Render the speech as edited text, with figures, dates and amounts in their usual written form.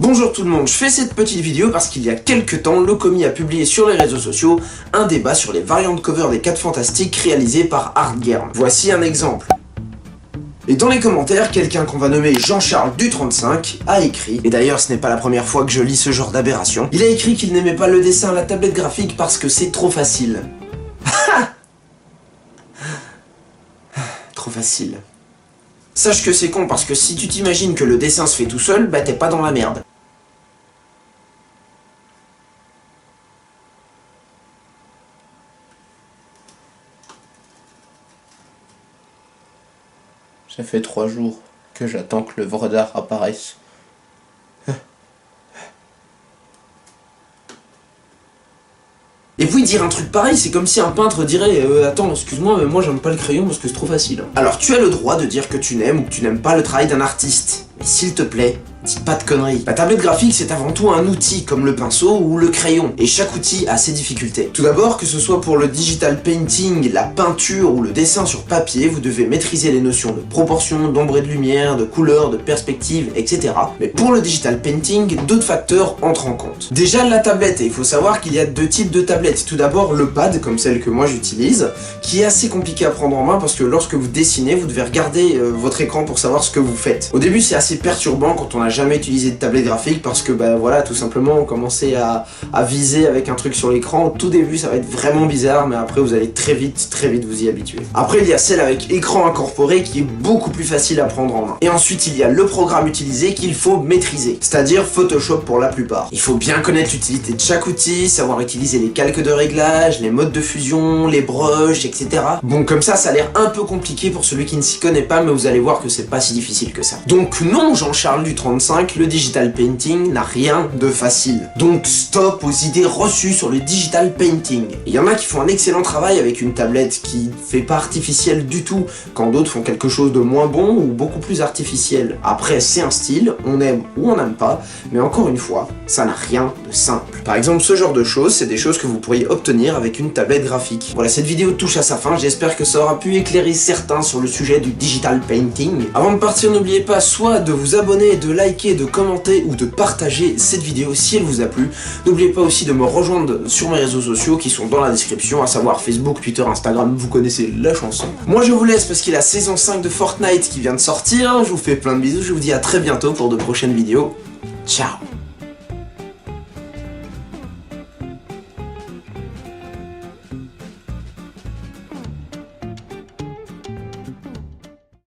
Bonjour tout le monde, je fais cette petite vidéo parce qu'il y a quelques temps, Locomi a publié sur les réseaux sociaux un débat sur les variantes cover des 4 Fantastiques réalisées par Artgerm. Voici un exemple. Et dans les commentaires, quelqu'un qu'on va nommer Jean-Charles du 35 a écrit, et d'ailleurs ce n'est pas la première fois que je lis ce genre d'aberration, il a écrit qu'il n'aimait pas le dessin à la tablette graphique parce que c'est trop facile. Trop facile. Sache que c'est con parce que si tu t'imagines que le dessin se fait tout seul, bah t'es pas dans la merde. Ça fait 3 jours que j'attends que l'œuvre d'art apparaisse. Et puis dire un truc pareil, c'est comme si un peintre dirait attends, excuse-moi, mais moi j'aime pas le crayon parce que c'est trop facile. Alors tu as le droit de dire que tu n'aimes ou que tu n'aimes pas le travail d'un artiste. Mais s'il te plaît, dis pas de conneries. La tablette graphique, c'est avant tout un outil, comme le pinceau ou le crayon, et chaque outil a ses difficultés. Tout d'abord, que ce soit pour le digital painting, la peinture ou le dessin sur papier, vous devez maîtriser les notions de proportion, d'ombre et de lumière, de couleur, de perspective, etc. Mais pour le digital painting, d'autres facteurs entrent en compte. Déjà, la tablette, et il faut savoir qu'il y a 2 types de tablettes. Tout d'abord, le pad, comme celle que moi j'utilise, qui est assez compliqué à prendre en main parce que lorsque vous dessinez, vous devez regarder votre écran pour savoir ce que vous faites. Au début, c'est assez perturbant quand on n'a jamais utilisé de tablette graphique parce que bah voilà, tout simplement on commençait à viser avec un truc sur l'écran. Au tout début ça va être vraiment bizarre, mais après vous allez très vite vous y habituer. Après il y a celle avec écran incorporé qui est beaucoup plus facile à prendre en main. Et ensuite il y a le programme utilisé qu'il faut maîtriser, c'est-à-dire Photoshop pour la plupart. Il faut bien connaître l'utilité de chaque outil, savoir utiliser les calques de réglage, les modes de fusion, les brushes, etc. Bon, comme ça a l'air un peu compliqué pour celui qui ne s'y connaît pas, mais vous allez voir que c'est pas si difficile que ça. Donc non, Jean-Charles du 35, le digital painting n'a rien de facile. Donc stop aux idées reçues sur le digital painting. Il y en a qui font un excellent travail avec une tablette qui fait pas artificielle du tout, quand d'autres font quelque chose de moins bon ou beaucoup plus artificiel. Après, c'est un style, on aime ou on n'aime pas, mais encore une fois, ça n'a rien de simple. Par exemple, ce genre de choses, c'est des choses que vous pourriez obtenir avec une tablette graphique. Voilà, cette vidéo touche à sa fin, j'espère que ça aura pu éclairer certains sur le sujet du digital painting. Avant de partir, n'oubliez pas soit de vous abonner, de liker, de commenter ou de partager cette vidéo si elle vous a plu. N'oubliez pas aussi de me rejoindre sur mes réseaux sociaux qui sont dans la description, à savoir Facebook, Twitter, Instagram, vous connaissez la chanson. Moi je vous laisse parce qu'il y a la saison 5 de Fortnite qui vient de sortir, je vous fais plein de bisous, je vous dis à très bientôt pour de prochaines vidéos. Ciao.